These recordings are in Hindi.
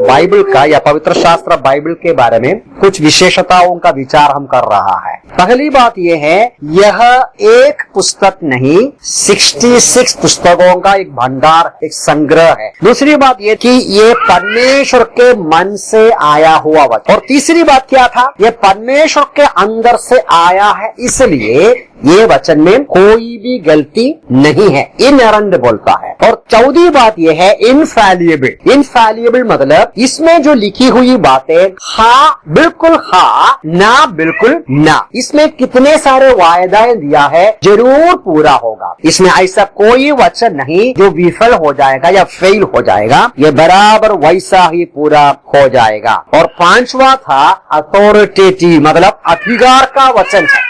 बाइबल का या पवित्र शास्त्र बाइबल के बारे में कुछ विशेषताओं का विचार हम कर रहा है। पहली बात यह है, यह एक पुस्तक नहीं 66 पुस्तकों का एक भंडार, एक संग्रह है। दूसरी बात यह कि ये परमेश्वर के मन से आया हुआ वचन। और तीसरी बात क्या था, ये परमेश्वर के अंदर से आया है, इसलिए ये वचन में कोई भी गलती नहीं है, इनहेरेंट बोलता है। और चौथी बात यह है इनफैलिएबल। इनफैलिएबल मतलब इसमें जो लिखी हुई बातें हाँ बिल्कुल हाँ, ना बिल्कुल ना, इसमें कितने सारे वायदाएं दिया है, जरूर पूरा होगा। इसमें ऐसा कोई वचन नहीं जो विफल हो जाएगा या फेल हो जाएगा, ये बराबर वैसा ही पूरा हो जाएगा। और पांचवा था अथॉरिटेटिव, मतलब अधिकार का वचन है।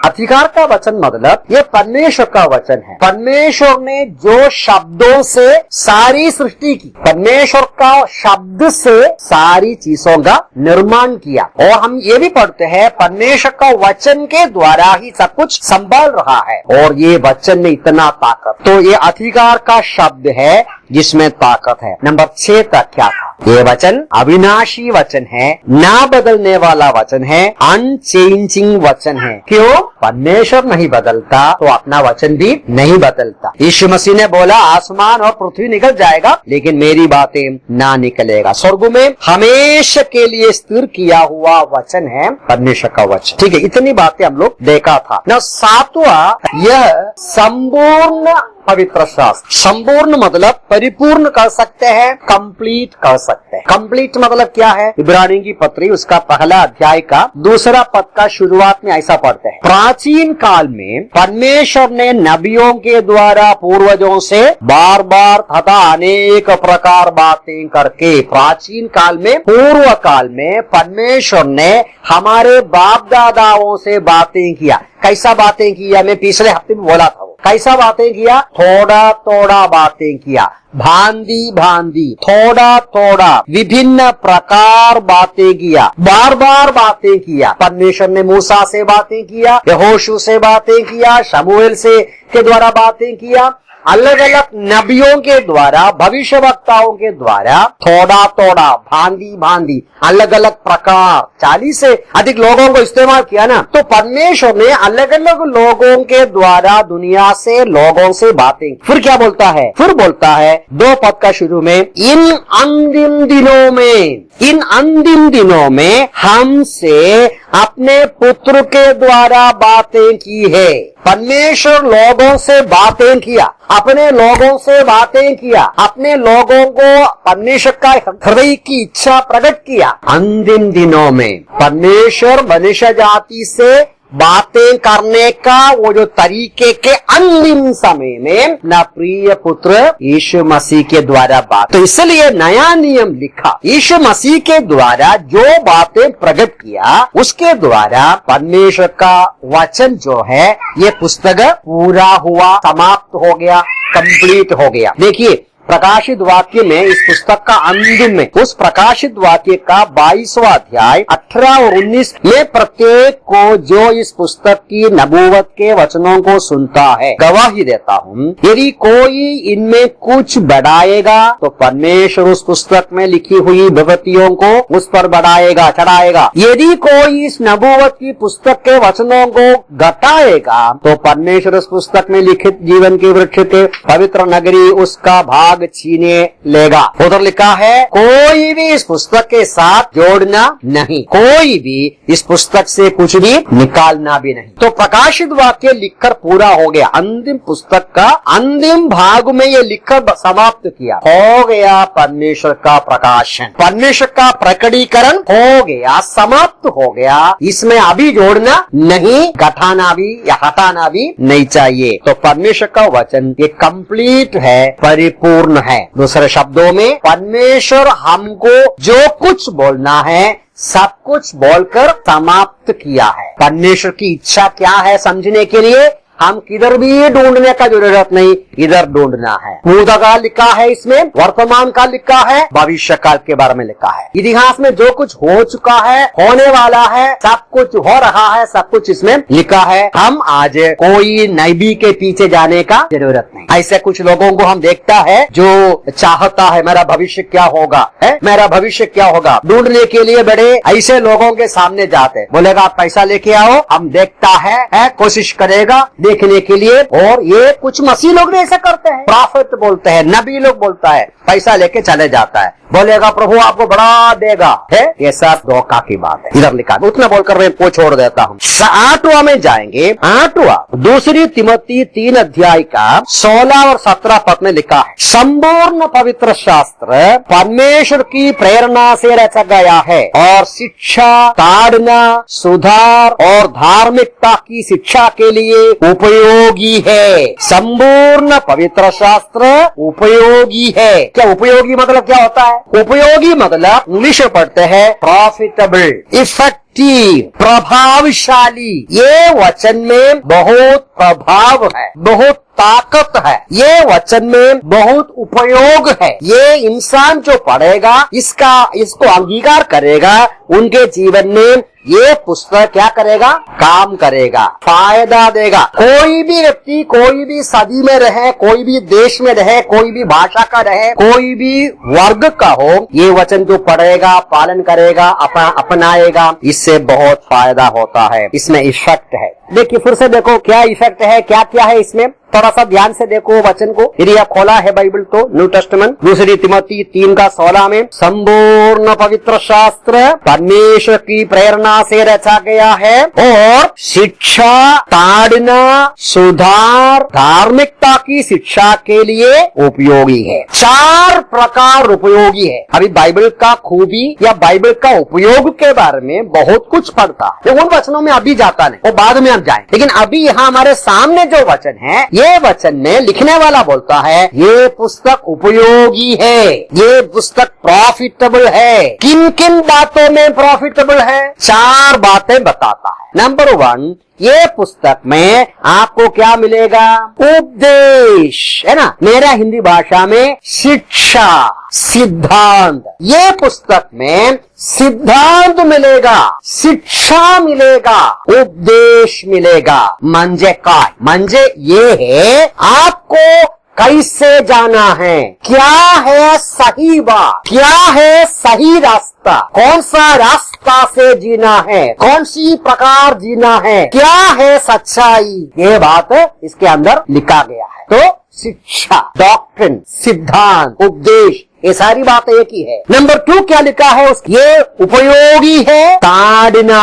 अधिकार का वचन मतलब ये परमेश्वर का वचन है। परमेश्वर ने जो शब्दों से सारी सृष्टि की, परमेश्वर का शब्द से सारी चीजों का निर्माण किया। और हम ये भी पढ़ते हैं परमेश्वर का वचन के द्वारा ही सब कुछ संभाल रहा है। और ये वचन में इतना ताकत, तो ये अधिकार का शब्द है जिसमें ताकत है। नंबर 6 तक क्या था, ये वचन अविनाशी वचन है, ना बदलने वाला वचन है, अनचेंजिंग वचन है। क्यों? परमेश्वर नहीं बदलता तो अपना वचन भी नहीं बदलता। यीशु मसीह ने बोला आसमान और पृथ्वी निकल जाएगा लेकिन मेरी बातें ना निकलेगा। स्वर्ग में हमेशा के लिए स्थिर किया हुआ वचन है परमेश्वर का वचन। ठीक है, इतनी बातें हम लोग देखा था ना। 7वां, यह संपूर्ण पवित्र शास्त्र। संपूर्ण मतलब परिपूर्ण कर सकते हैं, कंप्लीट कर सकते हैं। कंप्लीट मतलब क्या है, इब्रानी की पत्री उसका पहला अध्याय का 2 पद का शुरुआत में ऐसा पढ़ते हैं, प्राचीन काल में परमेश्वर ने नबियों के द्वारा पूर्वजों से बार बार तथा अनेक प्रकार बातें करके, प्राचीन काल में, पूर्व काल में परमेश्वर ने हमारे बाप दादाओं से बातें किया। कैसा बातें किया, मैं पिछले हफ्ते में बोला था, कैसा बातें किया, थोड़ा थोड़ा बातें किया, भांति भांति, थोड़ा थोड़ा, विभिन्न प्रकार बातें किया, बार बार बातें किया। परमेश्वर ने मूसा से बातें किया, यहोशू से बातें किया, शमूएल से के द्वारा बातें किया, अलग अलग नबियों के द्वारा, भविष्यवक्ताओं के द्वारा, थोड़ा थोड़ा, भांति भांति, अलग अलग प्रकार, 40 से अधिक लोगों को इस्तेमाल किया ना। तो परमेश्वर ने अलग अलग लोगों के द्वारा दुनिया से, लोगों से बातें। फिर क्या बोलता है, फिर बोलता है 2 पद का शुरू में, इन अंतिम दिनों में, इन अंतिम दिनों में हमसे अपने पुत्र के द्वारा बातें की है। परमेश्वर लोगों से बातें किया, अपने लोगों से बातें किया, अपने लोगों को परमेश्वर का हृदय की इच्छा प्रकट किया। अंतिम दिनों में परमेश्वर मनुष्य जाति से बातें करने का वो जो तरीके के अंतिम समय में न प्रिय पुत्र यीशु मसीह के द्वारा बात। तो इसलिए नया नियम लिखा, यीशु मसीह के द्वारा जो बातें प्रकट किया उसके द्वारा परमेश्वर का वचन जो है ये पुस्तक पूरा हुआ, समाप्त हो गया, कंप्लीट हो गया। देखिए प्रकाशित वाक्य में, इस पुस्तक का अंतिम में, उस प्रकाशित वाक्य का 22वां अध्याय 18 और 19 में प्रत्येक को जो इस पुस्तक की नबूवत के वचनों को सुनता है, गवाही देता हूँ, यदि कोई इनमें कुछ बढ़ाएगा तो परमेश्वर उस पुस्तक में लिखी हुई विभूतियों को उस पर बढ़ाएगा, चढ़ाएगा। यदि कोई इस नबूवत की पुस्तक के वचनों को घटाएगा तो परमेश्वर उस पुस्तक में लिखित जीवन के वृक्ष के पवित्र नगरी उसका भाग छीने लेगा। उधर लिखा है कोई भी इस पुस्तक के साथ जोड़ना नहीं, कोई भी इस पुस्तक से कुछ भी निकालना भी नहीं। तो प्रकाशित वाक्य लिखकर पूरा हो गया। अंतिम पुस्तक का अंतिम भाग में ये लिखकर समाप्त किया, हो गया परमेश्वर का प्रकाशन, परमेश्वर का प्रकटीकरण हो गया, समाप्त हो गया। इसमें अभी जोड़ना नहीं, घटाना भी या हटाना भी नहीं चाहिए। तो परमेश्वर का वचन ये कंप्लीट है, परिपूर्ण है। दूसरे शब्दों में परमेश्वर हमको जो कुछ बोलना है सब कुछ बोलकर समाप्त किया है। परमेश्वर की इच्छा क्या है समझने के लिए, हम किधर भी ढूंढने का जरूरत नहीं, इधर ढूंढना है। भूतकाल लिखा है, इसमें वर्तमान काल लिखा है, भविष्य काल के बारे में लिखा है। इतिहास में जो कुछ हो चुका है, होने वाला है, सब कुछ हो रहा है, सब कुछ इसमें लिखा है। हम आज कोई नबी के पीछे जाने का जरूरत नहीं। ऐसे कुछ लोगों को हम देखता है जो चाहता है मेरा भविष्य क्या होगा, है मेरा भविष्य क्या होगा, ढूंढने के लिए बड़े ऐसे लोगों के सामने जाते, बोलेगा आप पैसा लेके आओ, हम देखता है कोशिश करेगा देखने के लिए। और ये कुछ मसीह लोग भी ऐसा करते हैं, प्रॉफिट बोलते हैं, नबी लोग बोलता है, पैसा लेके चले जाता है, बोलेगा प्रभु आपको बढ़ा देगा, है ये सब धोखा की बात है। इधर लिखा, उतना बोलकर मैं वो छोड़ देता हूँ। 8वां में जाएंगे, 8वां 2 तिमोथी 3 अध्याय का 16 और 17 पद में लिखा है, संपूर्ण पवित्र शास्त्र परमेश्वर की प्रेरणा से रचा गया है और शिक्षा, ताड़ना, सुधार और धार्मिकता की शिक्षा के लिए उपयोगी है। संपूर्ण पवित्र शास्त्र उपयोगी है। क्या उपयोगी मतलब क्या होता है? उपयोगी मतलब इंग्लिश में पढ़ते हैं प्रॉफिटेबल, इफेक्टिव, प्रभावशाली। ये वचन में बहुत प्रभाव है, बहुत ताकत है, ये वचन में बहुत उपयोग है। ये इंसान जो पढ़ेगा, इसको अंगीकार करेगा, उनके जीवन में ये पुस्तक क्या करेगा? काम करेगा, फायदा देगा। कोई भी व्यक्ति कोई भी सदी में रहे, कोई भी देश में रहे, कोई भी भाषा का रहे, कोई भी वर्ग का हो, ये वचन जो पढ़ेगा, पालन करेगा, अपनाएगा, इससे बहुत फायदा होता है। इसमें इफेक्ट है। देखिए फिर से देखो क्या इफेक्ट है, क्या क्या है इसमें, थोड़ा सा ध्यान से देखो वचन को। यदि आप खोला है बाइबल तो न्यू टेस्टामेंट 2 तिमोथी 3 का 16 में, संपूर्ण पवित्र शास्त्र परमेश्वर की प्रेरणा से रचा गया है और शिक्षा, ताड़ना, सुधार, धार्मिकता की शिक्षा के लिए उपयोगी है। 4 प्रकार उपयोगी है। अभी बाइबल का खूबी या बाइबल का उपयोग के बारे में बहुत कुछ पढ़ता है, उन वचनों में अभी जाता नहीं, वो बाद में हम जाए। लेकिन अभी यहाँ हमारे सामने जो वचन है, ये वचन में लिखने वाला बोलता है ये पुस्तक उपयोगी है, ये पुस्तक प्रॉफिटेबल है। किन किन बातों में प्रॉफिटेबल है? 4 बातें बताता है। नंबर 1, ये पुस्तक में आपको क्या मिलेगा? उपदेश, है ना, मेरा हिंदी भाषा में शिक्षा, सिद्धांत। ये पुस्तक में सिद्धांत मिलेगा, शिक्षा मिलेगा, उपदेश मिलेगा। मंजे काय, मंजे ये है आपको कैसे जाना है, क्या है सही बात, क्या है सही रास्ता, कौन सा रास्ता से जीना है, कौन सी प्रकार जीना है, क्या है सच्चाई, ये बात इसके अंदर लिखा गया है। तो शिक्षा, डॉक्ट्रिन, सिद्धांत, उपदेश, ये सारी बातें एक ही है। नंबर 2 क्या लिखा है ये उपयोगी है। ताड़ना,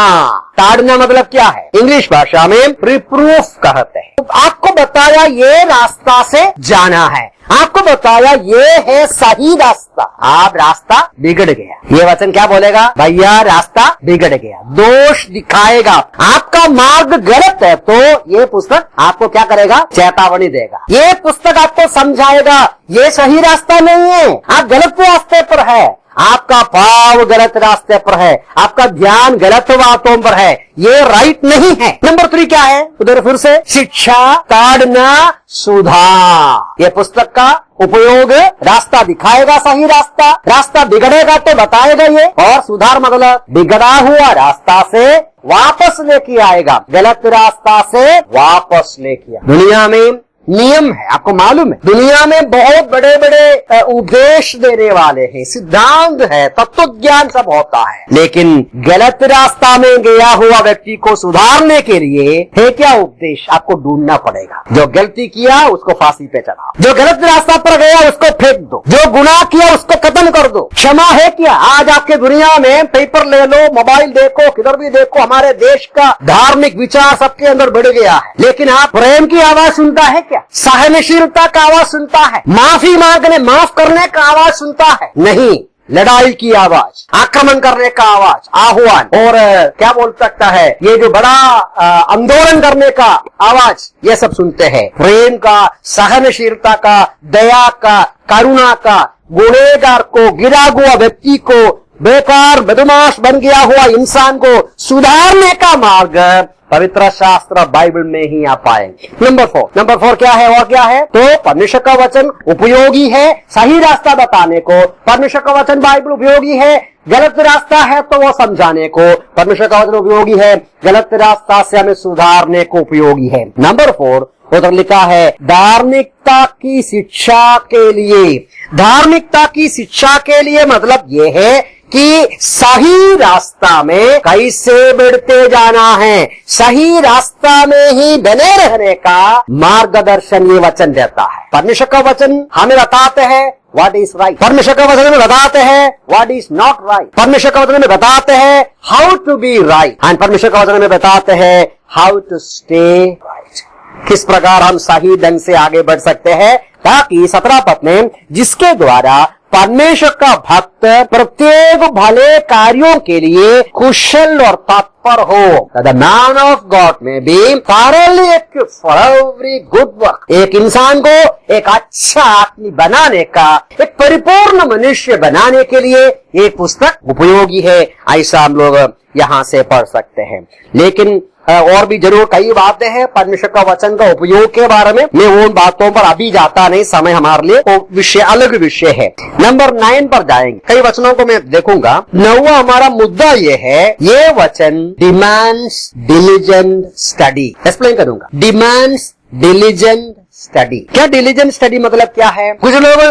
ताड़ना मतलब क्या है? इंग्लिश भाषा में रिप्रूफ कहते हैं। आपको बताया ये रास्ता से जाना है, आपको बताया ये है सही रास्ता, आप रास्ता बिगड़ गया, ये वचन क्या बोलेगा? भैया रास्ता बिगड़ गया, दोष दिखाएगा, आपका मार्ग गलत है, तो ये पुस्तक आपको क्या करेगा? चेतावनी देगा। ये पुस्तक आपको समझाएगा ये सही रास्ता नहीं है, आप गलत रास्ते पर है, आपका पाव गलत रास्ते पर है, आपका ध्यान गलत बातों पर है, ये राइट नहीं है। नंबर 3 क्या है? उधर फिर से शिक्षा, ताड़ना, सुधार। ये पुस्तक का उपयोग रास्ता दिखाएगा, सही रास्ता, रास्ता बिगड़ेगा तो बताएगा ये, और सुधार मतलब बिगड़ा हुआ रास्ता से वापस लेके आएगा, गलत रास्ता से वापस लेके। दुनिया में नियम है, आपको मालूम है, दुनिया में बहुत बड़े बड़े उपदेश देने वाले हैं, सिद्धांत है, तत्व ज्ञान सब होता है, लेकिन गलत रास्ता में गया हुआ व्यक्ति को सुधारने के लिए है क्या उपदेश? आपको ढूंढना पड़ेगा। जो गलती किया उसको फांसी पे चढ़ाओ, जो गलत रास्ता पर गया उसको फेंक दो, जो गुनाह किया उसको खत्म कर दो। क्षमा है क्या? आज आपके दुनिया में पेपर ले लो, मोबाइल देखो, किधर भी देखो, हमारे देश का धार्मिक विचार सबके अंदर बढ़ गया है, लेकिन आप प्रेम की आवाज सुनता है क्या? सहनशीलता का आवाज सुनता है? माफी मांगने, माफ करने का आवाज सुनता है? नहीं, लड़ाई की आवाज, आक्रमण करने का आवाज, आह्वान, और क्या बोल सकता है, ये जो बड़ा आंदोलन करने का आवाज, ये सब सुनते हैं। प्रेम का, सहनशीलता का, दया का, करुणा का, गुनहगार को, गिरा हुआ व्यक्ति को बेकार बदमाश बन गया हुआ इंसान को सुधारने का मार्ग पवित्र शास्त्र बाइबल में ही आ पाएंगे। नंबर फोर क्या है और क्या है? तो परमेश्वर का वचन उपयोगी है सही रास्ता बताने को, परमेश्वर का वचन बाइबल उपयोगी है गलत रास्ता है तो वो समझाने को, परमेश्वर का वचन उपयोगी है गलत रास्ता से हमें सुधारने को उपयोगी है। नंबर 4 उधर लिखा है धार्मिकता की शिक्षा के लिए। धार्मिकता की शिक्षा के लिए मतलब ये है कि सही रास्ता में कैसे बढ़ते जाना है, सही रास्ता में ही बने रहने का मार्गदर्शन ये वचन देता है। परमेश्वर का वचन हमें बताते हैं व्हाट इज राइट, परमेश्वर का वचन में बताते हैं व्हाट इज नॉट राइट, परमेश्वर का वचन में बताते हैं how to be right and परमेश्वर का वचन में बताते हैं हाउ टू स्टे राइट। किस प्रकार हम सही ढंग से आगे बढ़ सकते हैं ताकि 17 पद में जिसके द्वारा परमेश्वर का भक्त प्रत्येक भले कार्यों के लिए कुशल और तत्पर हो। द मैन ऑफ गॉड में भी फॉर एवरी गुड वर्क, एक इंसान को एक अच्छा आदमी बनाने का, एक परिपूर्ण मनुष्य बनाने के लिए एक पुस्तक उपयोगी है, ऐसा हम लोग यहाँ से पढ़ सकते हैं। लेकिन और भी जरूर कई बातें हैं परमेश्वर का वचन का उपयोग के बारे में, मैं उन बातों पर अभी जाता नहीं, समय हमारे लिए वो विषय अलग विषय है। नंबर 9 पर जाएंगे, कई वचनों को मैं देखूंगा। 9वां हमारा मुद्दा ये है, ये वचन डिमांड्स डिलिजेंट स्टडी। एक्सप्लेन करूंगा, डिमांड्स डिलिजेंट स्टडी। क्या डिलिजेंट स्टडी मतलब क्या है? कुछ लोग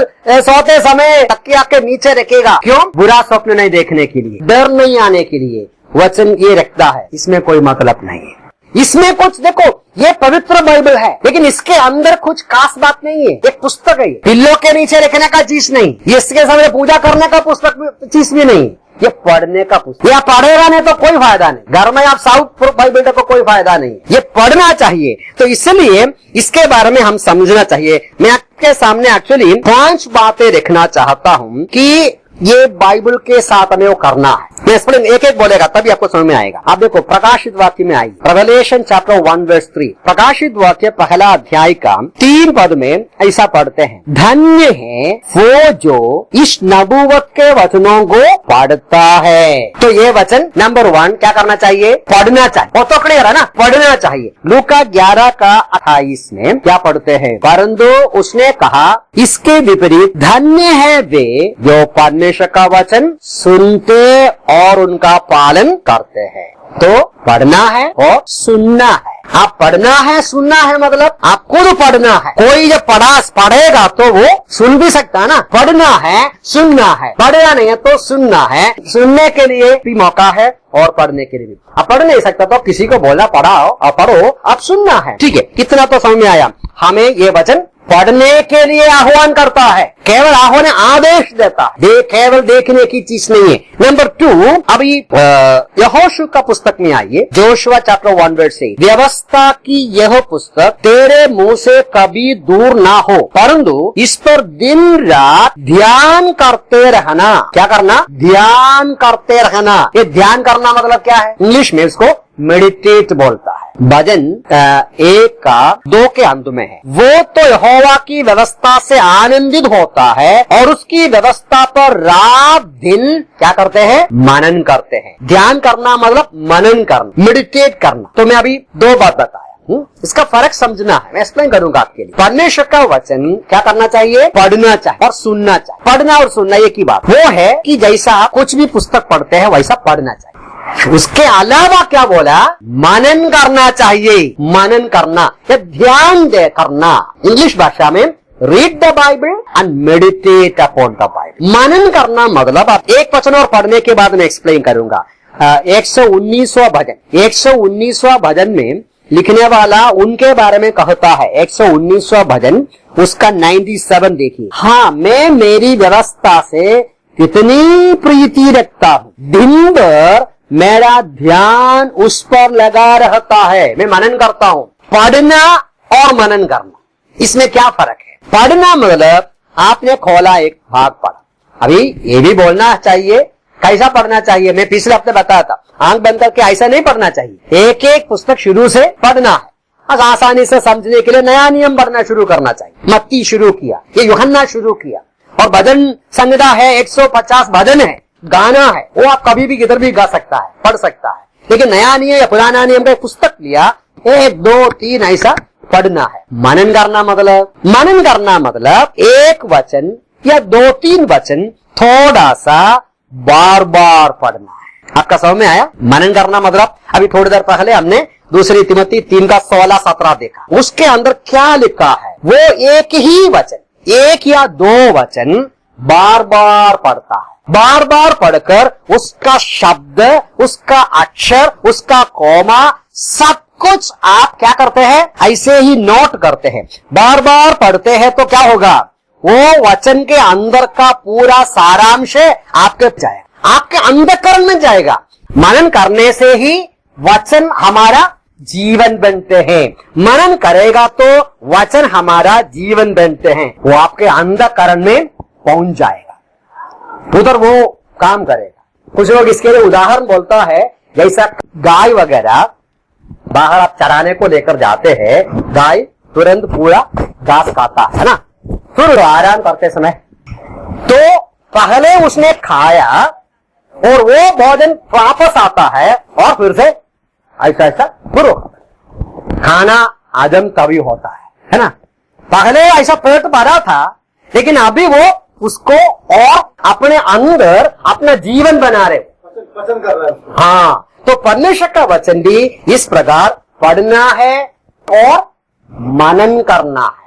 सोते समय तकिया के नीचे रखेगा, क्यों? बुरा स्वप्न नहीं देखने के लिए, डर नहीं आने के लिए वचन ये रखता है, इसमें कोई मतलब नहीं है। इसमें कुछ देखो, ये पवित्र बाइबल है लेकिन इसके अंदर कुछ खास बात नहीं है। एक पुस्तक है, पिल्लों के नीचे रखने का चीज नहीं, ये इसके सामने पूजा करने का पुस्तक चीज भी नहीं, ये पढ़ने का पुस्तक। या पढ़ेगा नहीं तो कोई फायदा नहीं, घर में आप साउथ बाइबल को कोई फायदा नहीं, ये पढ़ना चाहिए। तो इसलिए इसके बारे में हम समझना चाहिए। मैं आपके सामने एक्चुअली 5 बातें रखना चाहता हूँ कि ये बाइबल के साथ हमें वो करना है। मैं एक्सप्लेन एक एक बोलेगा तभी आपको समझ में आएगा। आप देखो प्रकाशित वाक्य में आई, रेवलेशन चैप्टर 1 वर्स 3, प्रकाशित वाक्य पहला अध्याय का 3 पद में ऐसा पढ़ते हैं, धन्य है वो जो इस नबूवत के वचनों को पढ़ता है। तो ये वचन नंबर 1 क्या करना चाहिए? पढ़ना चाहिए। वो तो क्लियर है ना, पढ़ना चाहिए। लूका 11 का 28 में क्या पढ़ते हैं? परंतु उसने कहा इसके विपरीत धन्य है वे जो परमेश्वर का वचन सुनते और उनका पालन करते हैं। तो पढ़ना है और सुनना है। आप पढ़ना है सुनना है मतलब आप खुद पढ़ना है। कोई जब पढ़ेगा तो वो सुन भी सकता है ना। पढ़ना है सुनना है, पढ़ना नहीं है तो सुनना है। सुनने के लिए भी मौका है और पढ़ने के लिए भी। आप पढ़ नहीं सकता तो किसी को बोला पढ़ाओ और पढ़ो, आप सुनना है। ठीक है, कितना तो समझ में आया। हमें ये वचन पढ़ने के लिए आह्वान करता है, केवल आह्वान आदेश देता है, केवल देखने की चीज नहीं है। नंबर 2 अभी यहोशू का पुस्तक में आइए, जोशुआ चैप्टर 1 वर्स 8, व्यवस्था की यह पुस्तक तेरे मुंह से कभी दूर ना हो परंतु इस पर दिन रात ध्यान करते रहना। क्या करना? ध्यान करते रहना। ये ध्यान करना मतलब क्या है? इंग्लिश में इसको मेडिटेट बोलता है। भजन 1 का 2 के अंत में है, वो तो यहोवा की व्यवस्था से आनंदित होता है और उसकी व्यवस्था पर रात दिन क्या करते हैं? मनन करते हैं। ध्यान करना मतलब मनन करना, मेडिटेट करना। तो मैं अभी 2 बात बताया, इसका फर्क समझना है, मैं एक्सप्लेन करूंगा आपके लिए। परमेश्वर का वचन क्या करना चाहिए? पढ़ना चाहिए और सुनना चाहिए। पढ़ना और सुनना एक ही बात। वो है कि जैसा कुछ भी पुस्तक पढ़ते हैं वैसा पढ़ना चाहिए। उसके अलावा क्या बोला? मनन करना चाहिए। मनन करना या ध्यान दे करना। इंग्लिश भाषा में read the Bible and meditate upon the Bible. मनन करना मतलब आप एक वचन और पढ़ने के बाद मैं एक्सप्लेन करूंगा। 119वां भजन, 119वां भजन में लिखने वाला उनके बारे में कहता है। 119वां भजन उसका 97 देखिए। हाँ, मैं मेरी व्यवस्था से कितनी प्रीति रखता हूँ, दिन भर मेरा ध्यान उस पर लगा रहता है। मैं मनन करता हूँ। पढ़ना और मनन करना, इसमें क्या फर्क है? पढ़ना मतलब आपने खोला एक भाग पढ़ा। अभी ये भी बोलना चाहिए कैसा पढ़ना चाहिए। मैं पिछले हफ्ते बताया था, आंख बंद करके ऐसा नहीं पढ़ना चाहिए। एक एक पुस्तक शुरू से पढ़ना है। आसानी से समझने के लिए नया नियम पढ़ना शुरू करना चाहिए। मत्ती शुरू किया, ये यूहन्ना शुरू किया और भजन संहिता है 150 भजन है। गाना है, वो आप कभी भी किधर भी गा सकता है, पढ़ सकता है। लेकिन नया नियम या पुराना नियम का एक पुस्तक लिया, 1 2 3 ऐसा पढ़ना है। मनन करना मतलब एक वचन या 2-3 वचन थोड़ा सा बार बार पढ़ना है। आपका समझ में आया? मनन करना मतलब अभी थोड़ी देर पहले हमने दूसरी तिमोथी 3 का 16-17 देखा। उसके अंदर क्या लिखा है? वो एक ही वचन, 1 या 2 वचन बार बार पढ़ता है। बार बार पढ़कर उसका शब्द, उसका अक्षर, उसका कॉमा, सब कुछ आप क्या करते हैं? ऐसे ही नोट करते हैं। बार बार पढ़ते हैं तो क्या होगा? वो वचन के अंदर का पूरा सारांश आपके जाएगा, आपके अंतःकरण में जाएगा। मनन करने से ही वचन हमारा जीवन बनते हैं। मनन करेगा तो वचन हमारा जीवन बनते हैं, वो आपके अंतःकरण में पहुंच जाएगा, उधर वो काम करेगा। कुछ लोग इसके लिए उदाहरण बोलता है, जैसा गाय वगैरह बाहर आप चराने को लेकर जाते हैं, गाय तुरंत पूरा घास खाता है ना, फिर आराम करते समय तो पहले उसने खाया और वो भोजन वापस आता है और फिर से ऐसा ऐसा शुरू खाना हजम तभी होता है ना। पहले ऐसा पेट भरा था, लेकिन अभी वो उसको और अपने अंदर अपना जीवन बना रहे, पसंद कर रहे हैं। हाँ, तो परमेश्वर का वचन भी इस प्रकार पढ़ना है और मनन करना है।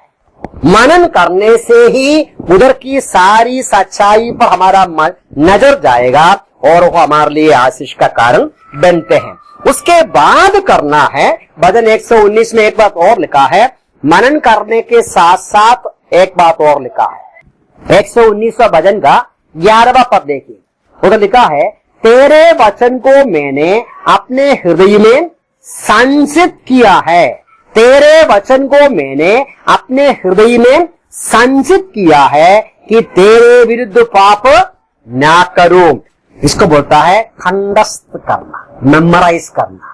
मनन करने से ही उधर की सारी सच्चाई पर हमारा नजर जाएगा और वो हमारे लिए आशीष का कारण बनते हैं। उसके बाद करना है, भजन 119 में एक बात और लिखा है, मनन करने के साथ साथ एक बात और लिखा है। 119वां भजन का 11वां पद देखिए, उधर लिखा है, तेरे वचन को मैंने अपने हृदय में संचित किया है। तेरे वचन को मैंने अपने हृदय में संचित किया है कि तेरे विरुद्ध पाप ना करूं। इसको बोलता है खंडस्थ करना, मेमोराइज करना।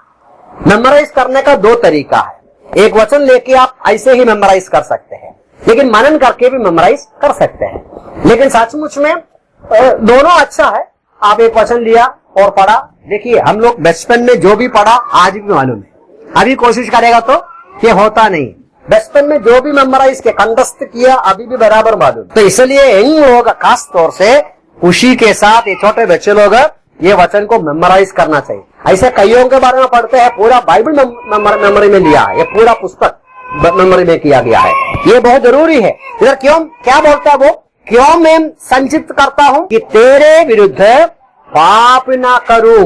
मेमोराइज करने का 2 तरीका है। एक वचन लेके आप ऐसे ही मेमोराइज कर सकते हैं, लेकिन मनन करके भी मेमोराइज कर सकते हैं। लेकिन सचमुच में दोनों अच्छा है। आप एक वचन लिया और पढ़ा। देखिए, हम लोग बचपन में जो भी पढ़ा आज भी मालूम है, अभी कोशिश करेगा तो ये होता नहीं। बचपन में जो भी मेमोराइज किया, कंठस्थ किया, अभी भी बराबर मालूम। तो इसलिए इन लोग खास तौर से खुशी के साथ ये छोटे बच्चे लोग ये वचन को मेमोराइज करना चाहिए। ऐसे कईयों के बारे में पढ़ते हैं, पूरा बाइबल मेमोरी में लिया है, ये पूरा पुस्तक मेमोरी में किया गया है। ये बहुत जरूरी है। इधर क्यों क्या बोलता है वो? क्यों मैं संचित करता हूं कि तेरे विरुद्ध पाप ना करूं।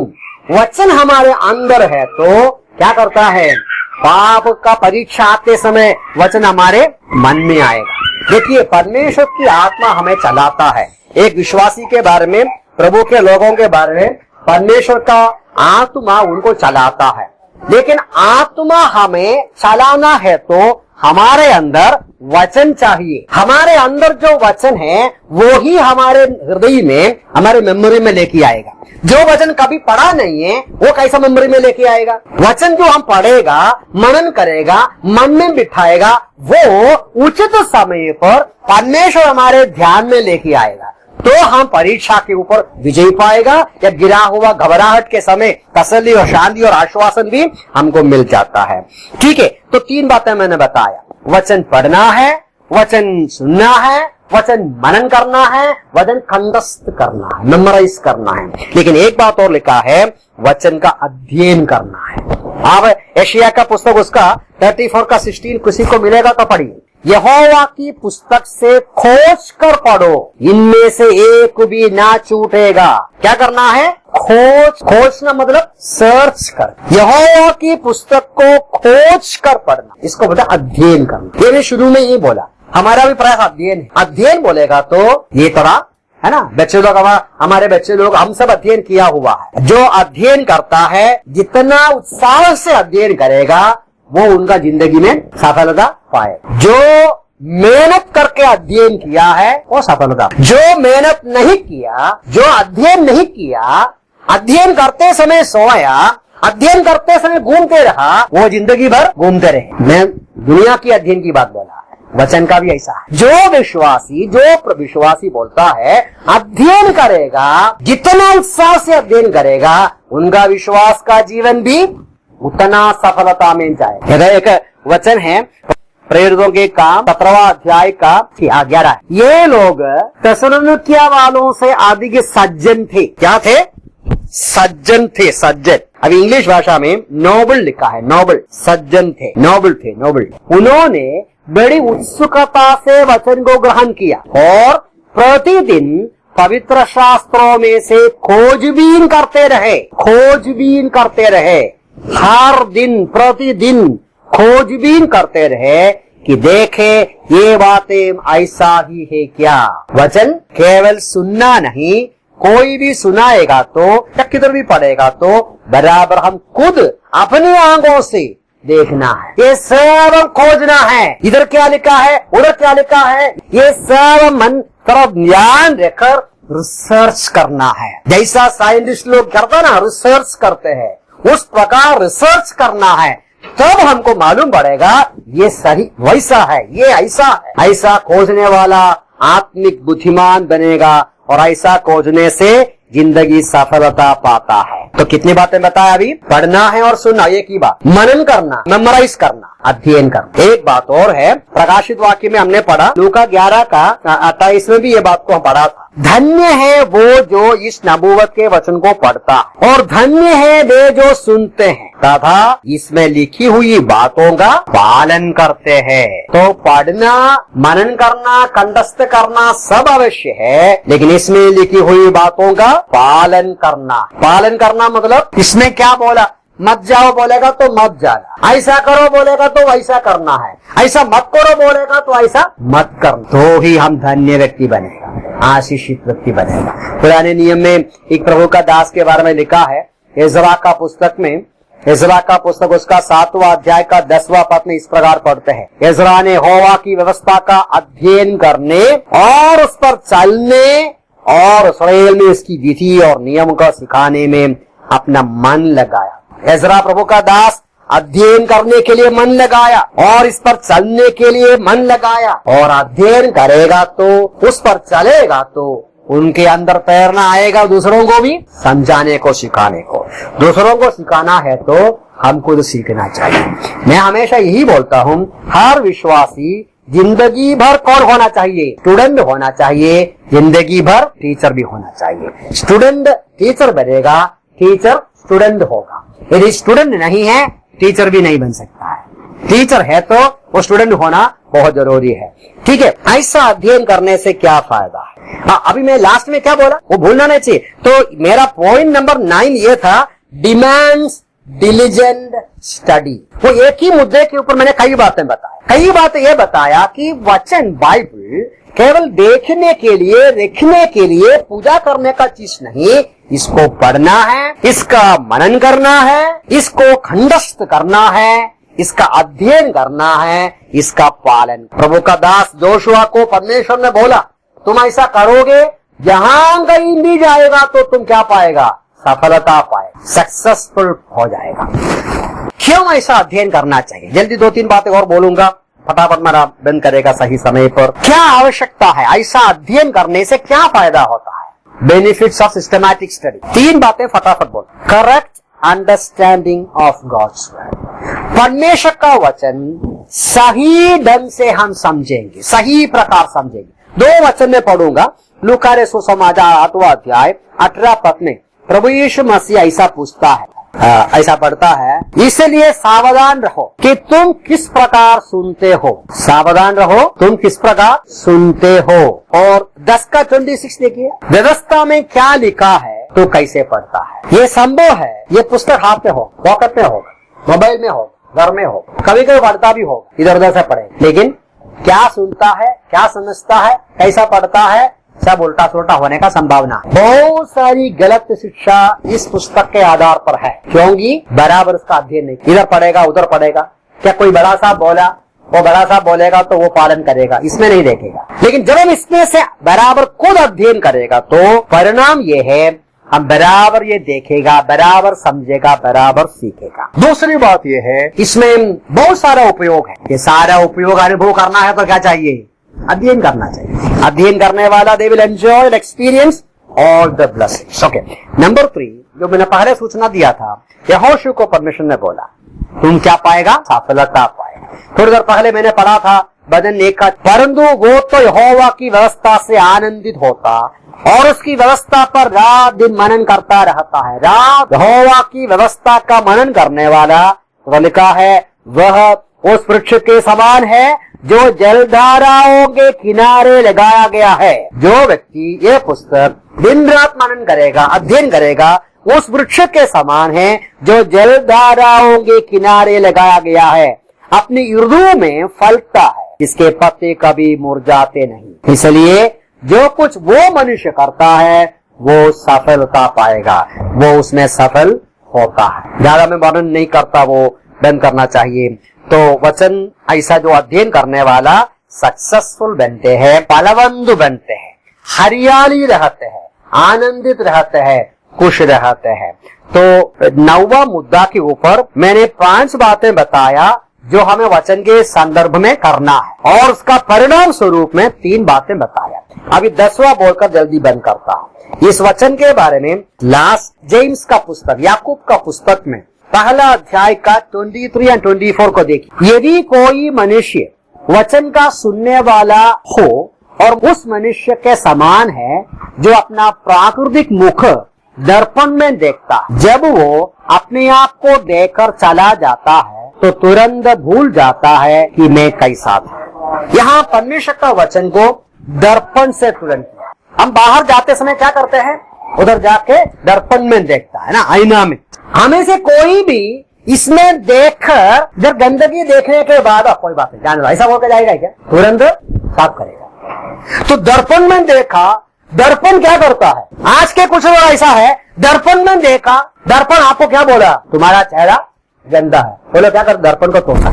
वचन हमारे अंदर है तो क्या करता है? पाप का परीक्षा आते समय वचन हमारे मन में आएगा। देखिए, परमेश्वर की आत्मा हमें चलाता है। एक विश्वासी के बारे में, प्रभु के लोगों के बारे में परमेश्वर का आत्मा उनको चलाता है। लेकिन आत्मा हमें चलाना है तो हमारे अंदर वचन चाहिए। हमारे अंदर जो वचन है वो ही हमारे हृदय में, हमारे मेमोरी में लेके आएगा। जो वचन कभी पढ़ा नहीं है वो कैसा मेमोरी में लेके आएगा? वचन जो हम पढ़ेगा, मनन करेगा, मन में बिठाएगा, वो उचित समय पर परमेश्वर हमारे ध्यान में लेके आएगा, तो हम परीक्षा के ऊपर विजय पाएगा। या गिरा हुआ घबराहट के समय तसल्ली और शांति और आश्वासन भी हमको मिल जाता है। ठीक है, तो 3 बातें मैंने बताया। वचन पढ़ना है, वचन सुनना है, वचन मनन करना है, वचन कंठस्थ करना है, मेमोराइज करना है। लेकिन एक बात और लिखा है, वचन का अध्ययन करना है। आप एशिया का पुस्तक उसका 34 का 16 किसी को मिलेगा तो पढ़िए। यहोवा की पुस्तक से खोज कर पढ़ो, इनमें से एक भी ना छूटेगा। क्या करना है? खोजना मतलब सर्च कर। यहोवा की पुस्तक को खोज कर पढ़ना, इसको बोलता अध्ययन करना। ये भी शुरू में ही बोला, हमारा भी प्रयास अध्ययन है। अध्ययन बोलेगा तो ये थोड़ा है ना, बच्चे लोग, हमारे बच्चे लोग, हम सब अध्ययन किया हुआ है। जो अध्ययन करता है, जितना उत्साह से अध्ययन करेगा वो उनका जिंदगी में सफलता पाए। जो मेहनत करके अध्ययन किया है वो सफलता। जो मेहनत नहीं किया, जो अध्ययन नहीं किया, अध्ययन करते समय सोया, अध्ययन करते समय घूमते रहा, वो जिंदगी भर घूमते रहे। मैं दुनिया की अध्ययन की बात बोला है, वचन का भी ऐसा है। जो विश्वासी बोलता है अध्ययन करेगा, जितना उत्साह से अध्ययन करेगा उनका विश्वास का जीवन भी उतना सफलता में जाए। एक वचन है प्रेरितों के काम 17वां अध्याय का 11। ये लोग थिस्सलुनीकिया वालों से अधिक सज्जन थे। क्या थे? सज्जन थे, सज्जन। अभी इंग्लिश भाषा में नोबल लिखा है, नोबल। सज्जन थे, नोबल थे, नोबल। उन्होंने बड़ी उत्सुकता से वचन को ग्रहण किया और प्रतिदिन पवित्र शास्त्रों में से खोजबीन करते रहे। हर दिन प्रतिदिन खोजबीन करते रहे कि देखे ये बातें ऐसा ही है क्या। वचन केवल सुनना नहीं, कोई भी सुनाएगा तो या किधर भी पढ़ेगा तो बराबर हम खुद अपनी आंखों से देखना है। ये सब खोजना है, इधर क्या लिखा है, उधर क्या लिखा है, ये सब मन तरफ ध्यान रखकर रिसर्च करना है। जैसा साइंटिस्ट लोग करते ना, रिसर्च करते हैं, उस प्रकार रिसर्च करना है। तब हमको मालूम पड़ेगा ये सही वैसा है, ये ऐसा है। ऐसा खोजने वाला आत्मिक बुद्धिमान बनेगा और ऐसा खोजने से जिंदगी सफलता पाता है। तो कितनी बातें बताया अभी? पढ़ना है और सुनना, एक ही बात। मनन करना, मेमोराइज करना, अध्ययन करना। एक बात और है, प्रकाशित वाक्य में हमने पढ़ा, लूका 11 का 28 में भी ये बात को हम पढ़ा था। धन्य है वो जो इस नबूवत के वचन को पढ़ता है और धन्य है वे जो सुनते हैं तथा इसमें लिखी हुई बातों का पालन करते हैं। तो पढ़ना, मनन करना, कंठस्थ करना सब अवश्य है, लेकिन इसमें लिखी हुई बातों का पालन करना मतलब इसमें क्या बोला, मत जाओ बोलेगा तो मत जाना, ऐसा करो बोलेगा तो वैसा करना है, ऐसा मत करो बोलेगा तो ऐसा मत करना, तो ही हम धन्य व्यक्ति बनेगा, आशीषित व्यक्ति बनेगा। पुराने नियम में एक प्रभु का दास के बारे में लिखा है, इज़रा का पुस्तक में, इज़रा का पुस्तक उसका 7वां अध्याय का 10वां पद में इस प्रकार पढ़ते हैं, इज़रा ने यहोवा की व्यवस्था का अध्ययन करने और उस पर चलने और इस्राएल में इसकी विधि और नियम को सिखाने में अपना मन लगाया। इज़रा प्रभु का दास अध्ययन करने के लिए मन लगाया और इस पर चलने के लिए मन लगाया, और अध्ययन करेगा तो, उस पर चलेगा तो उनके अंदर तैरना आएगा, दूसरों को भी समझाने को, सिखाने को। दूसरों को सिखाना है तो हम खुद सीखना चाहिए। मैं हमेशा यही बोलता हूँ, हर विश्वासी जिंदगी भर कौन होना चाहिए? स्टूडेंट होना चाहिए, जिंदगी भर टीचर भी होना चाहिए। स्टूडेंट टीचर बनेगा, टीचर स्टूडेंट होगा। यदि स्टूडेंट नहीं है, टीचर भी नहीं बन सकता है। टीचर है तो वो स्टूडेंट होना बहुत जरूरी है। ठीक है, ऐसा अध्ययन करने से क्या फायदा है? हाँ, अभी मैं लास्ट में क्या बोला वो भूलना नहीं चाहिए। तो मेरा पॉइंट नंबर 9 ये था, डिमांड्स डिलिजेंट स्टडी। वो एक ही मुद्दे के ऊपर मैंने कई बातें बताया। कई बातें ये बताया कि वचन बाइबल केवल देखने के लिए, लिखने के लिए, पूजा करने का चीज नहीं, इसको पढ़ना है, इसका मनन करना है, इसको खंडस्थ करना है, इसका अध्ययन करना है, इसका पालन। प्रभु का दास जोशुआ को परमेश्वर ने बोला, तुम ऐसा करोगे, जहां कहीं भी जाएगा तो तुम क्या पाएगा? सफलता पाएगा, सक्सेसफुल हो जाएगा। क्यों ऐसा अध्ययन करना चाहिए? जल्दी 2-3 बातें और बोलूंगा, फटाफट मेरा बंद करेगा सही समय पर। क्या आवश्यकता है? ऐसा अध्ययन करने से क्या फायदा होता है? Benefits of systematic study. 3 बातें फटाफट बोल। Correct understanding of God's word. परमेश्वर का वचन सही ढंग से हम समझेंगे, सही प्रकार समझेंगे। 2 वचन में पढ़ूंगा। लूका रे सुसमाचार 8वां अध्याय 18 पद में प्रभु यीशु मसीह ऐसा पूछता है, ऐसा पढ़ता है, इसलिए सावधान रहो कि तुम किस प्रकार सुनते हो। सावधान रहो तुम किस प्रकार सुनते हो। और 10 का 26 देखिए, व्यवस्था में क्या लिखा है तो कैसे पढ़ता है। ये संभव है, ये पुस्तक हाथ में हो, पॉकेट में होगा, मोबाइल में होगा, घर में होगा, कभी कभी पढ़ता भी होगा, इधर उधर से पढ़े, लेकिन क्या सुनता है, क्या समझता है, कैसा पढ़ता है, सब उल्टा सुल्टा होने का संभावना है। बहुत सारी गलत शिक्षा इस पुस्तक के आधार पर है, क्योंकि बराबर उसका अध्ययन नहीं। इधर पढ़ेगा, उधर पढ़ेगा, क्या कोई बड़ा साहब बोला, वो बड़ा साहब बोलेगा तो वो पालन करेगा, इसमें नहीं देखेगा। लेकिन जब हम इसमें से बराबर खुद अध्ययन करेगा तो परिणाम ये है, हम बराबर ये देखेगा, बराबर समझेगा, बराबर सीखेगा। दूसरी बात ये है, इसमें बहुत सारा उपयोग है। ये सारा उपयोग अनुभव करना है तो क्या चाहिए? अध्ययन करना चाहिए। अध्ययन करने वाला they will enjoy experience all the blessings. Okay, number 3 जो मैंने पहले सूचना दिया था, यहोशू को परमेश्वर ने बोला तुम क्या पाएगा? सफलता पाएगा। थोड़ी देर पहले मैंने पढ़ा था वचन 1 का, परंतु वो तो यहोवा की व्यवस्था से आनंदित होता और उसकी व्यवस्था पर रात दिन मनन करता रहता है। रात यहोवा की व्यवस्था का मनन करने वाला, तो लिखा है वह उस वृक्ष के समान है जो जलधाराओं के किनारे लगाया गया है। जो व्यक्ति ये पुस्तक दिन रात मनन करेगा, अध्ययन करेगा, उस वृक्ष के समान है जो जलधाराओं के किनारे लगाया गया है, अपनी ऋतु में फलता है, इसके पत्ते कभी मुरझाते नहीं। इसलिए जो कुछ वो मनुष्य करता है वो सफलता पाएगा, वो उसमें सफल होता है। ज्यादा मैं वर्णन नहीं करता, वो बंद करना चाहिए। तो वचन ऐसा जो अध्ययन करने वाला सक्सेसफुल बनते हैं, फलवंत बनते हैं, हरियाली रहते हैं, आनंदित रहते हैं, खुश रहते हैं। तो 9वां मुद्दा के ऊपर मैंने 5 बातें बताया जो हमें वचन के संदर्भ में करना है और उसका परिणाम स्वरूप में 3 बातें बताया। अभी 10वां बोलकर जल्दी बंद करता हूं। इस वचन के बारे में लास्ट जेम्स का पुस्तक, याकूब का पुस्तक में पहला अध्याय का 23 और 24 को देखिए। यदि कोई मनुष्य वचन का सुनने वाला हो और उस मनुष्य के समान है जो अपना प्राकृतिक मुख दर्पण में देखता, जब वो अपने आप को देखकर चला जाता है तो तुरंत भूल जाता है कि मैं कैसा था। यहाँ परमेश्वर का वचन को दर्पण से तुलन किया। हम बाहर जाते समय क्या करते हैं? उधर जाके दर्पण में देखता है ना, आईना में। हमें से कोई भी इसमें देखकर जब गंदगी देखने के बाद कोई बात नहीं, जान ऐसा बोल के जाएगा क्या? तुरंत साफ करेगा। तो दर्पण में देखा, दर्पण क्या करता है? आज के कुछ लोग ऐसा है, दर्पण में देखा, दर्पण आपको क्या बोला? तुम्हारा चेहरा गंदा है। बोलो क्या कर? दर्पण को तोड़ा।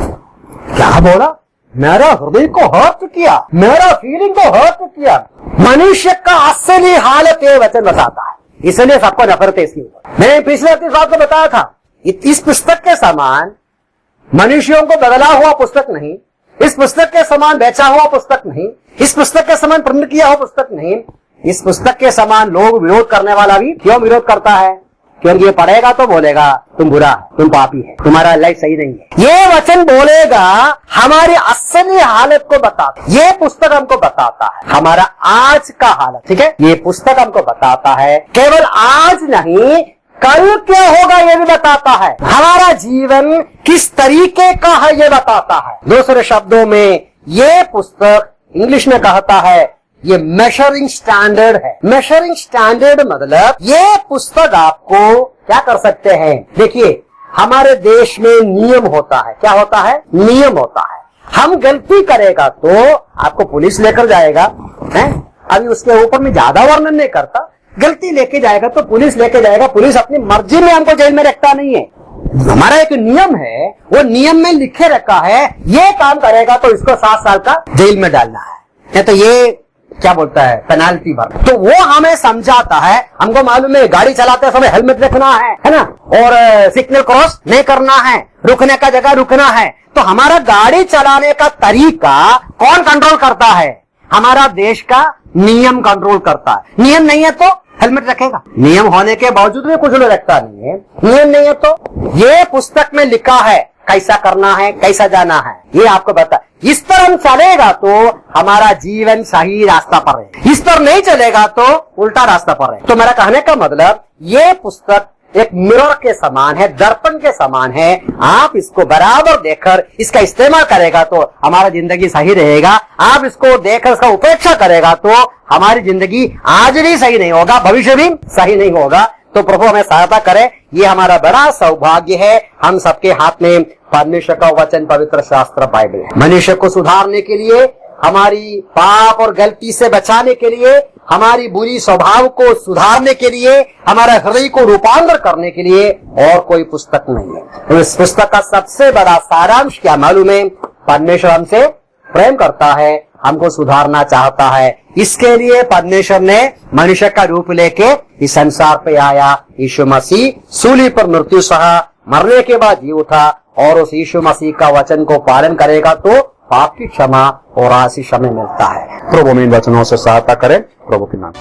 क्या बोला? मेरा हृदय को हर्ट किया, मेरा फीलिंग को हर्ट किया। मनुष्य का असली हालत ये वचन बताता है, इसलिए सबको नफरत है इसकी ऊपर। मैंने पिछले एपिसोड को बताया था, इस पुस्तक के समान मनुष्यों को बदला हुआ पुस्तक नहीं, इस पुस्तक के समान बेचा हुआ पुस्तक नहीं, इस पुस्तक के समान प्रिंट किया हुआ पुस्तक नहीं, इस पुस्तक के समान लोग विरोध करने वाला भी क्यों विरोध करता है? क्योंकि ये पढ़ेगा तो बोलेगा तुम बुरा है, तुम पापी है, तुम्हारा लाइफ सही नहीं है। ये वचन बोलेगा हमारी असली हालत को बताता है। ये पुस्तक हमको बताता है हमारा आज का हालत, ठीक है? ये पुस्तक हमको बताता है केवल आज नहीं, कल क्या होगा ये भी बताता है। हमारा जीवन किस तरीके का है ये बताता है। दूसरे शब्दों में ये पुस्तक इंग्लिश में कहता है ये मेजरिंग स्टैंडर्ड है। मेजरिंग स्टैंडर्ड मतलब ये पुस्तक आपको क्या कर सकते हैं? देखिए हमारे देश में नियम होता है। क्या होता है? नियम होता है। हम गलती करेगा तो आपको पुलिस लेकर जाएगा, है? अभी उसके ऊपर में ज्यादा वर्णन नहीं करता। गलती लेके जाएगा तो पुलिस लेके जाएगा। पुलिस अपनी मर्जी में हमको जेल में रखता नहीं है। हमारा एक नियम है, वो नियम में लिखे रखा है ये काम करेगा तो इसको 7 साल का जेल में डालना है, तो ये क्या बोलता है? पेनाल्टी भर। तो वो हमें समझाता है। हमको मालूम है गाड़ी चलाते समय हेलमेट रखना है ना, और सिग्नल क्रॉस नहीं करना है, रुकने का जगह रुकना है। तो हमारा गाड़ी चलाने का तरीका कौन कंट्रोल करता है? हमारा देश का नियम कंट्रोल करता है। नियम नहीं है तो हेलमेट रखेगा। नियम होने के बावजूद भी कुछ लोग रखता नहीं है। नियम नहीं है तो ये पुस्तक में लिखा है कैसा करना है, कैसा जाना है, ये आपको बता। इस पर हम चलेगा तो हमारा जीवन सही रास्ता पर है, इस पर नहीं चलेगा तो उल्टा रास्ता पर है। तो मेरा कहने का मतलब ये पुस्तक एक मिरर के समान है, दर्पण के समान है। आप इसको बराबर देखकर इसका इस्तेमाल करेगा तो हमारा जिंदगी सही रहेगा। आप इसको देखकर इसका उपेक्षा करेगा तो हमारी जिंदगी आज भी सही नहीं होगा, भविष्य भी सही नहीं होगा। तो प्रभु हमें सहायता करे। ये हमारा बड़ा सौभाग्य है। हम सबके हाथ में परमेश्वर का वचन, पवित्र शास्त्र बाइबल है। मनुष्य को सुधारने के लिए, हमारी पाप और गलती से बचाने के लिए, हमारी बुरी स्वभाव को सुधारने के लिए, हमारे हृदय को रूपांतर करने के लिए और कोई पुस्तक नहीं है। तो इस पुस्तक का सबसे बड़ा सारांश क्या मालूम है? परमेश्वर हमसे प्रेम करता है, हमको सुधारना चाहता है। इसके लिए परमेश्वर ने मनुष्य का रूप लेके इस संसार पे आया। यीशु मसीह सूली पर मृत्यु सहा, मरने के बाद जी उठा, और उस यीशु मसीह का वचन को पालन करेगा तो पाप की क्षमा और आशीष हमें मिलता है। प्रभु इन वचनों से सहायता करें। प्रभु के नाम।